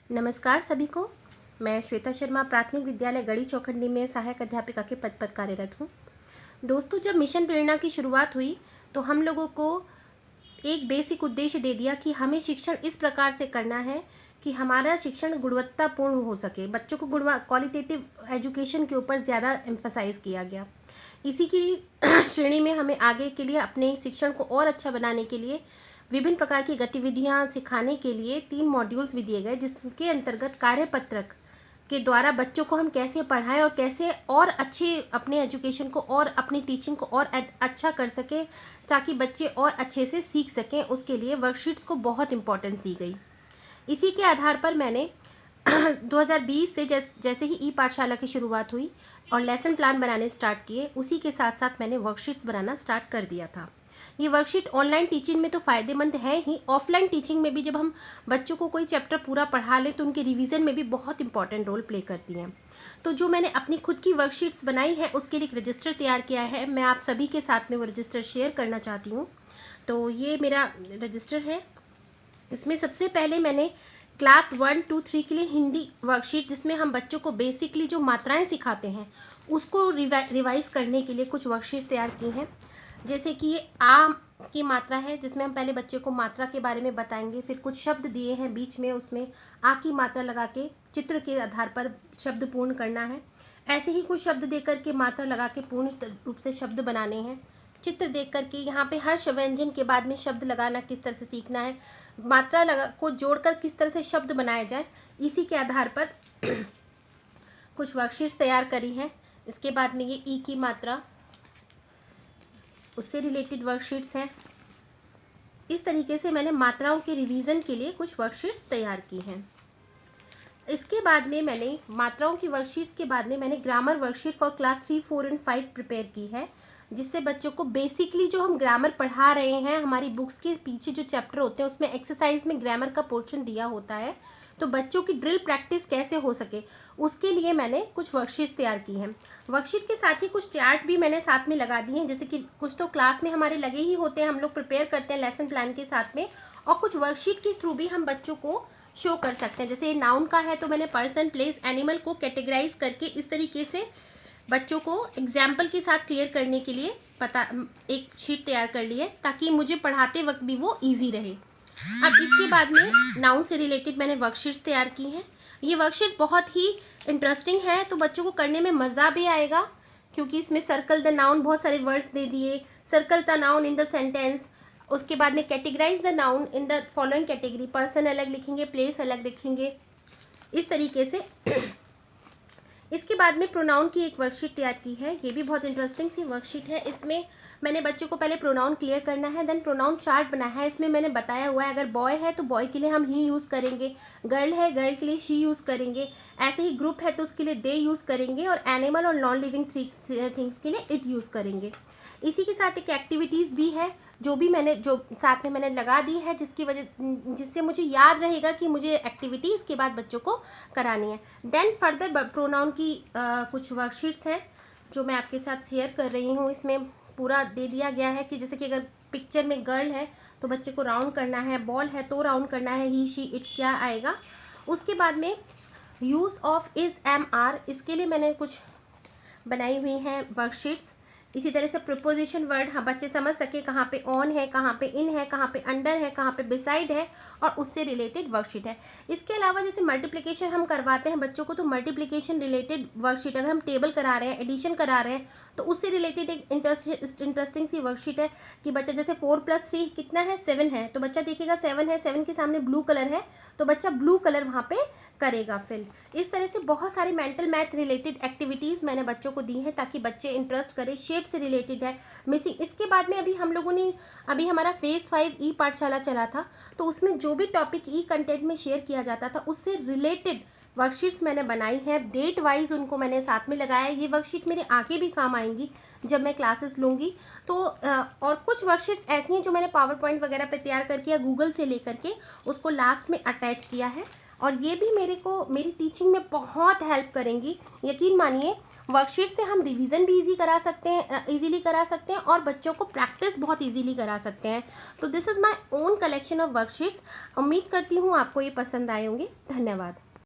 नमस्कार सभी को। मैं श्वेता शर्मा प्राथमिक विद्यालय गढ़ी चौखंडी में सहायक अध्यापिका के पद पर कार्यरत हूँ। दोस्तों, जब मिशन प्रेरणा की शुरुआत हुई तो हम लोगों को एक बेसिक उद्देश्य दे दिया कि हमें शिक्षण इस प्रकार से करना है कि हमारा शिक्षण गुणवत्तापूर्ण हो सके। बच्चों को क्वालिटेटिव एजुकेशन के ऊपर ज़्यादा एम्फसाइज किया गया। इसी की श्रेणी में हमें आगे के लिए अपने शिक्षण को और अच्छा बनाने के लिए विभिन्न प्रकार की गतिविधियां सिखाने के लिए 3 मॉड्यूल्स भी दिए गए, जिसके अंतर्गत कार्यपत्रक के द्वारा बच्चों को हम कैसे पढ़ाएं और कैसे और अच्छे अपने एजुकेशन को और अपनी टीचिंग को और अच्छा कर सकें ताकि बच्चे और अच्छे से सीख सकें। उसके लिए वर्कशीट्स को बहुत इम्पोर्टेंस दी गई। इसी के आधार पर मैंने 2020 से जैसे ही ई पाठशाला की शुरुआत हुई और लेसन प्लान बनाने स्टार्ट किए, उसी के साथ साथ मैंने वर्कशीट्स बनाना स्टार्ट कर दिया था। ये वर्कशीट ऑनलाइन टीचिंग में तो फ़ायदेमंद है ही, ऑफलाइन टीचिंग में भी जब हम बच्चों को कोई चैप्टर पूरा पढ़ा लें तो उनके रिवीजन में भी बहुत इंपॉर्टेंट रोल प्ले करती हैं। तो जो मैंने अपनी खुद की वर्कशीट्स बनाई है उसके लिए एक रजिस्टर तैयार किया है। मैं आप सभी के साथ में वो रजिस्टर शेयर करना चाहती हूँ। तो ये मेरा रजिस्टर है। इसमें सबसे पहले मैंने क्लास 1, 2, 3 के लिए हिंदी वर्कशीट, जिसमें हम बच्चों को बेसिकली जो मात्राएं सिखाते हैं उसको रिवाइज करने के लिए कुछ वर्कशीट्स तैयार की हैं। जैसे कि ये आ की मात्रा है, जिसमें हम पहले बच्चे को मात्रा के बारे में बताएंगे। फिर कुछ शब्द दिए हैं बीच में, उसमें आ की मात्रा लगा के चित्र के आधार पर शब्द पूर्ण करना है। ऐसे ही कुछ शब्द देकर के मात्रा लगा के पूर्ण रूप से शब्द बनाने हैं। चित्र देख करके यहाँ पे हर व्यंजन के बाद में शब्द लगाना किस तरह से सीखना है, मात्रा लगा को जोड़कर किस तरह से शब्द बनाया जाए, इसी के आधार पर कुछ वर्कशीट्स तैयार करी हैं। इसके बाद में ये ई की मात्रा, उससे रिलेटेड वर्कशीट्स हैं। इस तरीके से मैंने मात्राओं के रिवीजन के लिए कुछ वर्कशीट्स तैयार की हैं। इसके बाद में मैंने मात्राओं की वर्कशीट्स के बाद में मैंने grammar worksheet for class 3, 4 and 5 prepare की है, जिससे बच्चों को बेसिकली जो हम ग्रामर पढ़ा रहे हैं, हमारी बुक्स के पीछे जो चैप्टर होते हैं उसमें एक्सरसाइज में ग्रामर का पोर्शन दिया होता है, तो बच्चों की ड्रिल प्रैक्टिस कैसे हो सके उसके लिए मैंने कुछ वर्कशीट तैयार की हैं। वर्कशीट के साथ ही कुछ चार्ट भी मैंने साथ में लगा दिए हैं, जैसे कि कुछ तो क्लास में हमारे लगे ही होते हैं, हम लोग प्रिपेयर करते हैं लेसन प्लान के साथ में, और कुछ वर्कशीट के थ्रू भी हम बच्चों को शो कर सकते हैं। जैसे नाउन का है तो मैंने पर्सन, प्लेस, एनिमल को कैटेगराइज करके इस तरीके से बच्चों को एग्जाम्पल के साथ क्लियर करने के लिए एक शीट तैयार कर ली है, ताकि मुझे पढ़ाते वक्त भी वो ईजी रहे। अब इसके बाद में नाउन से रिलेटेड मैंने वर्कशीट्स तैयार की हैं। ये वर्कशीट बहुत ही इंटरेस्टिंग है, तो बच्चों को करने में मज़ा भी आएगा, क्योंकि इसमें सर्कल द नाउन बहुत सारे वर्ड्स दे दिए, circle the noun in the sentence. उसके बाद में categorize the noun in the following category, person अलग लिखेंगे, प्लेस अलग लिखेंगे, इस तरीके से। इसके बाद में प्रोनाउन की एक वर्कशीट तैयार की है। ये भी बहुत इंटरेस्टिंग सी वर्कशीट है। इसमें मैंने बच्चों को पहले प्रोनाउन क्लियर करना है, देन प्रोनाउन चार्ट बनाया है। इसमें मैंने बताया हुआ है, अगर बॉय है तो बॉय के लिए हम ही यूज़ करेंगे, गर्ल है गर्ल के लिए शी यूज़ करेंगे, ऐसे ही ग्रुप है तो उसके लिए दे यूज़ करेंगे, और एनिमल और नॉन लिविंग थिंग्स के लिए इट यूज़ करेंगे। इसी के साथ एक एक्टिविटीज़ भी है जो साथ में मैंने लगा दी है, जिससे मुझे याद रहेगा कि मुझे एक्टिविटी इसके बाद बच्चों को करानी है। देन फर्दर प्रोनाउन की कुछ वर्कशीट्स हैं जो मैं आपके साथ शेयर कर रही हूँ। इसमें पूरा दे दिया गया है कि जैसे कि अगर पिक्चर में गर्ल है तो बच्चे को राउंड करना है, बॉल है तो राउंड करना है, ही शी इट क्या आएगा। उसके बाद में use of is, am, are, इसके लिए मैंने कुछ बनाई हुई हैं वर्कशीट्स। इसी तरह से प्रिपोजिशन वर्ड, हाँ, बच्चे समझ सके कहाँ पे ऑन है, कहाँ पे इन है, कहाँ पे अंडर है, कहाँ पे बिसाइड है, और उससे रिलेटेड वर्कशीट है। इसके अलावा जैसे मल्टीप्लिकेशन हम करवाते हैं बच्चों को, तो मल्टीप्लिकेशन रिलेटेड वर्कशीट, अगर हम टेबल करा रहे हैं, एडिशन करा रहे हैं, तो उससे रिलेटेड एक इंटरेस्टिंग सी वर्कशीट है कि बच्चा जैसे 4 + 3 कितना है, 7 है, तो बच्चा देखेगा 7 है, 7 के सामने ब्लू कलर है तो बच्चा ब्लू कलर वहाँ पे करेगा फिल। इस तरह से बहुत सारी मेंटल मैथ रिलेटेड एक्टिविटीज़ मैंने बच्चों को दी हैं ताकि बच्चे इंटरेस्ट करें। शेप से रिलेटेड है, मिसिंग। इसके बाद में अभी हमारा फेज़ 5 ई पाठशाला चला था, तो उसमें जो भी टॉपिक ई कंटेंट में शेयर किया जाता था उससे रिलेटेड वर्कशीट्स मैंने बनाई है, डेट वाइज उनको मैंने साथ में लगाया है। ये वर्कशीट मेरे आगे भी काम आएंगी जब मैं क्लासेस लूँगी। तो और कुछ वर्कशीट्स ऐसी हैं जो मैंने पावर पॉइंट वगैरह पे तैयार करके या गूगल से लेकर के उसको लास्ट में अटैच किया है, और ये भी मेरी टीचिंग में बहुत हेल्प करेंगी, यकीन मानिए। वर्कशीट से हम रिवीजन भी इजीली करा सकते हैं और बच्चों को प्रैक्टिस बहुत इजीली करा सकते हैं। तो this is my own collection of worksheets. उम्मीद करती हूँ आपको ये पसंद आए होंगे। धन्यवाद।